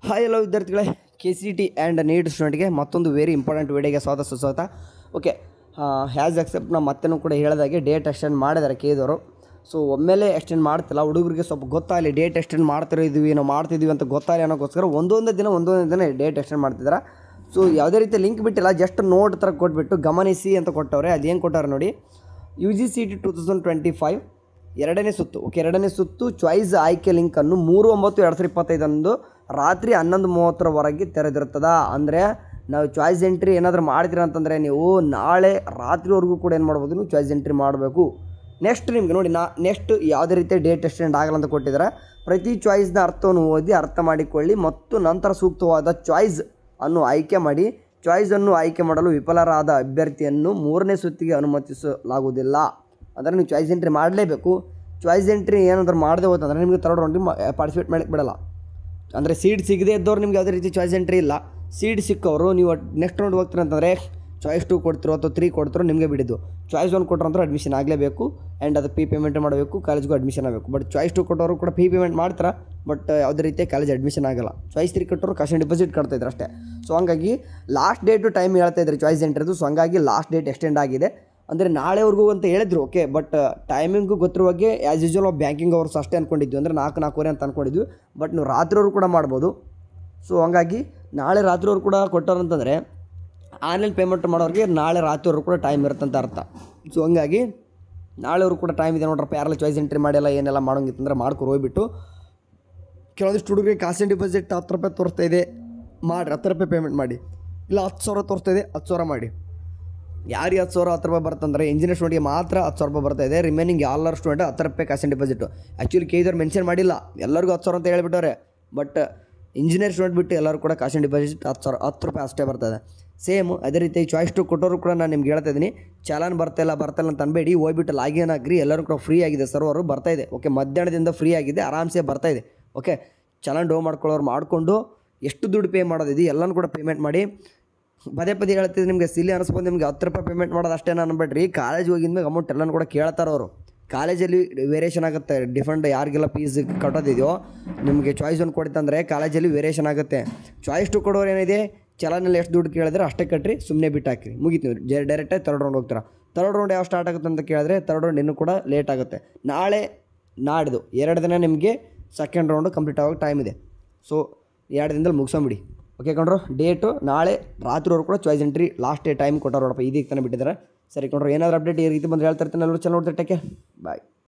Hi hello ವಿದ್ಯಾರ್ಥಿಗಳೇ, KCT and neat ಸ್ಟೂಡೆಂಟ್ಗೆ ಮತ್ತೊಂದು very important ವಿಡಿಯೋಗೆ ಸುಸ್ವಾಗತ. ಓಕೆ, ಹ್ಯಾಸ್ ಎಕ್ಸೆಪ್ಟ್ ನಾವು ಮತ್ತೆ ಕೂಡ ಹೇಳಿದಾಗೆ ಡೇಟ್ ಎಕ್ಸ್ಟೆಂಡ್ ಮಾಡಿದ್ದಾರೆ ಕೇದವರು. ಸೊ ಒಮ್ಮೆಲೆ ಎಕ್ಸ್ಟೆಂಡ್ ಮಾಡ್ತಿಲ್ಲ, ಹುಡುಗರಿಗೆ ಸ್ವಲ್ಪ ಗೊತ್ತಾಗಲಿ ಡೇಟ್ ಎಕ್ಸ್ಟೆಂಡ್ ನಾವು ಮಾಡ್ತಿದ್ದೀವಿ ಅಂತ ಗೊತ್ತಾಗಲಿ ಅನ್ನೋಕ್ಕೋಸ್ಕರ ಒಂದೊಂದೇ ದಿನ ಡೇಟ್ ಎಕ್ಸ್ಟೆಂಡ್ ಮಾಡ್ತಿದ್ದಾರೆ. ಸೊ ಯಾವುದೇ ರೀತಿ ಲಿಂಕ್ ಬಿಟ್ಟಿಲ್ಲ, ಜಸ್ಟ್ ನೋಟ್ ಥರ ಕೊಟ್ಬಿಟ್ಟು ಗಮನಿಸಿ ಅಂತ ಕೊಟ್ಟವ್ರೆ. ಅದೇನು ಕೊಟ್ಟವ್ರೆ ನೋಡಿ, UGCET 2025 ಎರಡನೇ ಸುತ್ತು ಚಾಯ್ಸ್ ಆಯ್ಕೆ ಲಿಂಕನ್ನು 3/9/2025 ರಾತ್ರಿ 11:30 ತೆರೆದಿರ್ತದ. ಅಂದರೆ ನಾವು ಚಾಯ್ಸ್ ಎಂಟ್ರಿ ಏನಾದರೂ ಮಾಡ್ತೀರ ಅಂತಂದರೆ ನೀವು ನಾಳೆ ರಾತ್ರಿವರೆಗೂ ಕೂಡ ಏನು ಮಾಡ್ಬೋದು, ನೀವು ಚಾಯ್ಸ್ ಎಂಟ್ರಿ ಮಾಡಬೇಕು. ನೆಕ್ಸ್ಟ್ ನಿಮಗೆ ನೋಡಿ, ನೆಕ್ಸ್ಟ್ ಯಾವುದೇ ರೀತಿಯ ಡೇಟ್ ಎಕ್ಸ್ಟೆಂಡ್ ಆಗಲ್ಲ ಅಂತ ಕೊಟ್ಟಿದ್ದಾರೆ. ಪ್ರತಿ ಚಾಯ್ಸ್ನ ಅರ್ಥವನ್ನು ಓದಿ ಅರ್ಥ ಮಾಡಿಕೊಳ್ಳಿ ಮತ್ತು ನಂತರ ಸೂಕ್ತವಾದ ಚಾಯ್ಸ್ ಅನ್ನು ಆಯ್ಕೆ ಮಾಡಿ. ಚಾಯ್ಸನ್ನು ಆಯ್ಕೆ ಮಾಡಲು ವಿಫಲರಾದ ಅಭ್ಯರ್ಥಿಯನ್ನು 3ನೇ ಸುತ್ತಿಗೆ ಅನುಮತಿಸಲಾಗುವುದಿಲ್ಲ. ಅಂದರೆ ನೀವು ಚಾಯ್ಸ್ ಎಂಟ್ರಿ ಮಾಡಲೇಬೇಕು. ಚಾಯ್ಸ್ ಎಂಟ್ರಿ ಏನಾದರೂ ಮಾಡದೆ ಹೋತಂದರೆ ನಿಮಗೆ ಥರ್ಡ್ ರೌಂಡಿಗೆ ಪಾರ್ಟಿಸಿಪೇಟ್ ಮಾಡಕ್ಕೆ ಬಿಡಲ್ಲ. ಅಂದರೆ ಸೀಟ್ ಸಿಗದೆ ಇದ್ದವ್ರು ನಿಮ್ಗೆ ಯಾವುದೇ ರೀತಿ ಚಾಯ್ಸ್ ಎಂಟ್ರಿ ಇಲ್ಲ. ಸೀಟ್ ಸಿಕ್ಕವರು ನೀವು ನೆಕ್ಸ್ಟ್ ರೌಂಡ್ ಹೋಗ್ತೀರ ಅಂತಂದರೆ ಚಾಯ್ಸ್ 2 ಕೊಡ್ತಿರೋ ಅಥವಾ 3 ಕೊಡ್ತಿರೋ ನಿಮಗೆ ಬಿಡಿದ್ದು. ಚಾಯ್ಸ್ 1 ಕೊಟ್ಟರು ಅಂದ್ರೆ ಅಡ್ಮಿಷನ್ ಆಗಲೇಬೇಕು ಆ್ಯಂಡ್ ಅದು ಫೀ ಪೇಮೆಂಟ್ ಮಾಡಬೇಕು, ಕಾಲೇಜ್ಗೂ ಅಡ್ಮಿಷನ್ ಆಗಬೇಕು. ಬಟ್ ಚಾಯ್ಸ್ 2 ಕೊಟ್ಟವರು ಕೂಡ ಫೀ ಪೇಮೆಂಟ್ ಮಾಡ್ತಾರೆ, ಬಟ್ ಯಾವುದೇ ರೀತಿಯ ಕಾಲೇಜ್ ಅಡ್ಮಿಷನ್ ಆಗಲ್ಲ. ಚಾಯ್ಸ್ 3 ಕೊಟ್ಟರು ಕಾಸ್ಟ್ ಡಿಪಾಸಿಟ್ ಕಟ್ತಾಯಿದ್ರು ಅಷ್ಟೇ. ಸೊ ಹಂಗಾಗಿ ಲಾಸ್ಟ್ ಡೇಟು ಟೈಮ್ ಹೇಳ್ತಾಯಿದ್ರು ಚಾಯ್ಸ್ ಎಂಟ್ರಿದು. ಸೊ ಹಂಗಾಗಿ ಲಾಸ್ಟ್ ಡೇಟ್ ಎಕ್ಸ್ಟೆಂಡ್ ಆಗಿದೆ, ಅಂದರೆ ನಾಳೆವರೆಗೂ ಅಂತ ಹೇಳಿದ್ರು. ಓಕೆ, ಬಟ್ ಟೈಮಿಂಗು ಗೊತ್ತಿರುವಾಗೆ ಆ್ಯಸ್ ಯೂಶ್ವಲ್ ಬ್ಯಾಂಕಿಂಗ್ ಅವರ್ಸ್ ಅಷ್ಟೇ ಅಂದ್ಕೊಂಡಿದ್ವಿ, ಅಂದರೆ 4:00-4:30 ಅಂತ ಅಂದ್ಕೊಂಡಿದ್ವಿ. ಬಟ್ ನೀವು ರಾತ್ರಿಯವರು ಕೂಡ ಮಾಡ್ಬೋದು. ಸೊ ಹಂಗಾಗಿ ನಾಳೆ ರಾತ್ರಿಯವರು ಕೂಡ ಕೊಟ್ಟಾರಂತಂದರೆ ಆನ್ಲೈನ್ ಪೇಮೆಂಟ್ ಮಾಡೋರಿಗೆ ನಾಳೆ ರಾತ್ರಿಯವರು ಕೂಡ ಟೈಮ್ ಇರುತ್ತಂತ ಅರ್ಥ. ಸೊ ಹಂಗಾಗಿ ನಾಳೆಯವರು ಕೂಡ ಟೈಮ್ ಇದೆ ನೋಡ್ರಪ್ಪ. ಯಾರೆಲ್ಲ ಚಾಯ್ಸ್ ಎಂಟ್ರಿ ಮಾಡಿಲ್ಲ ಏನೆಲ್ಲ ಮಾಡೋಂಗಿತ್ತಂದ್ರೆ ಮಾಡ್ಕೊಂಡು ಹೋಗ್ಬಿಟ್ಟು. ಕೆಲವೊಂದಿಷ್ಟು ಹುಡುಗರಿಗೆ ಕಾಸ್ಟ್ ಡಿಪಾಸಿಟ್ 10 ರೂಪಾಯಿ ತೋರಿಸ್ತಾ ಇದೆ, ಮಾಡಿರಿ 10 ರೂಪಾಯಿ ಪೇಮೆಂಟ್ ಮಾಡಿ. ಇಲ್ಲ 10,000 ತೋರಿಸ್ತಾ ಇದೆ, 10,000 ಮಾಡಿ. ಯಾರಿಗೆ 10,000 10 ರೂಪಾಯಿ ಬರ್ತಂದರೆ ಇಂಜಿನಿಯರ್ ಸ್ಟೂಡೆಂಟ್ಗೆ ಮಾತ್ರ 10,000 ರೂಪಾಯಿ ಬರ್ತಾ ಇದೆ. ರಿಮೈನಿಂಗ್ ಎಲ್ಲರ ಸ್ಟೂಡೆಂಟ್ 10 ರೂಪಾಯಿ ಕಾಸ್ಟ್ ಡಿಪಾಸಿಟು. ಆ್ಯಕ್ಚುಲಿ ಕೇದವ್ರು ಮೆನ್ಷನ್ ಮಾಡಿಲ್ಲ, ಎಲ್ಲರಿಗೂ 10,000 ಅಂತ ಹೇಳ್ಬಿಟ್ಟವ್ರೆ. ಬಟ್ ಇಂಜಿನಿಯರ್ ಸ್ಟೂಡೆಂಟ್ ಬಿಟ್ಟು ಎಲ್ಲರೂ ಕೂಡ ಕಾಸ್ಟ್ ಡಿಪಾಸಿಟ್ 10 ರೂಪಾಯಿ ಅಷ್ಟೇ ಬರ್ತದೆ. ಸೇಮ್ ಅದೇ ರೀತಿ ಚಾಯ್ಸ್ 2 ಕೊಟ್ಟವರು ಕೂಡ ನಾನು ನಿಮ್ಗೆ ಹೇಳ್ತಾ ಇದ್ದೀನಿ, ಚಾಲನ್ ಬರ್ತಾಯಿಲ್ಲ ಅಂತ ಅನ್ಬೇಡಿ. ಹೋಗ್ಬಿಟ್ಟು ಲಾಗಿನ್ ಆಗ್ರಿ, ಎಲ್ಲರೂ ಕೂಡ ಫ್ರೀ ಆಗಿದೆ, ಸರ್ವರು ಬರ್ತಾಯಿದೆ. ಓಕೆ, ಮಧ್ಯಾಹ್ನದಿಂದ ಫ್ರೀ ಆಗಿದೆ, ಆರಾಮ್ಸೆ ಬರ್ತಾಯಿದೆ. ಓಕೆ, ಚಾಲನ್ ಡೋ ಮಾಡ್ಕೊಳ್ಳೋರು ಮಾಡಿಕೊಂಡು ಎಷ್ಟು ದುಡ್ಡು ಪೇ ಮಾಡೋದಿದೆ ಎಲ್ಲನೂ ಕೂಡ ಪೇಮೆಂಟ್ ಮಾಡಿ. ಪದೇ ಹೇಳ್ತಿದ್ದು ನಿಮಗೆ ಸಿಲಿ ಅನಿಸ್ಬೋದು, ನಿಮಗೆ 10 ರೂಪಾಯಿ ಪೇಮೆಂಟ್ ಮಾಡೋದು ಅಷ್ಟೇ ಅನ್ಬೇಡ್ರಿ. ಕಾಲೇಜ್ ಹೋಗಿದ್ಮೇಲೆ ಅಮೌಂಟ್ ಎಲ್ಲನೂ ಕೂಡ ಕೇಳ್ತಾರೆ ಅವರು. ಕಾಲೇಜಲ್ಲಿ ವೇರಿಯೇಷನ್ ಆಗುತ್ತೆ, ಡಿಫ್ರೆಂಟ್ ಯಾರಿಗೆಲ್ಲ ಫೀಸ್ ಕಟ್ಟೋದಿದೆಯೋ. ನಿಮಗೆ ಚಾಯ್ಸ್ 1 ಕೊಡ್ತಂದರೆ ಕಾಲೇಜಲ್ಲಿ ವೇರಿಯೇಷನ್ ಆಗುತ್ತೆ. ಚಾಯ್ಸ್ 2 ಕೊಡೋರು ಏನಿದೆ, ಚಲನಲ್ಲಿ ಎಷ್ಟು ದುಡ್ಡು ಕೇಳಿದ್ರೆ ಅಷ್ಟೇ ಕಟ್ಟಿರಿ, ಸುಮ್ಮನೆ ಬಿಟ್ಟು ಹಾಕಿರಿ, ಮುಗೀತು. ನೀವು ಡೈರೆಕ್ಟಾಗಿ ಥರ್ಡ್ ರೌಂಡ್ ಹೋಗ್ತೀರಾ. ಥರ್ಡ್ ರೌಂಡ್ ಯಾವ ಸ್ಟಾರ್ಟ್ ಆಗುತ್ತೆ ಅಂತ ಕೇಳಿದ್ರೆ ಥರ್ಡ್ ರೌಂಡ್ ಇನ್ನೂ ಕೂಡ ಲೇಟ್ ಆಗುತ್ತೆ. ನಾಳೆ ನಾಡಿದ್ದು 2 ದಿನ ನಿಮಗೆ ಸೆಕೆಂಡ್ ರೌಂಡು ಕಂಪ್ಲೀಟ್ ಆಗೋಕ್ಕೆ ಟೈಮ್ ಇದೆ. ಸೊ 2 ದಿನದಲ್ಲಿ ಮುಗಿಸೋಬಿಡಿ. ಓಕೆ ಕಣ್ರು, ಡೇಟು ನಾಳೆ ರಾತ್ರಿವರೆಗೂ ಕೂಡ choice entry last day time ಕೊಟ್ಟರು ನೋಡಪ್ಪ. ಇದೀಗ ತಾನೇ ಬಿಟ್ಟಿದ್ದಾರೆ. ಸರಿ ಕಣ್ರು, ಏನಾದರೂ ಅಪ್ಡೇಟ್ ಈ ರೀತಿ ಬಂದು ಹೇಳ್ತಾ ಇರ್ತೀನಿ. ಎಲ್ಲರೂ ಚೆನ್ನಾಗಿ ನೋಡ್ತಾರೆ. ಟೇಕ್ ಕೇರ್, ಬಾಯ್.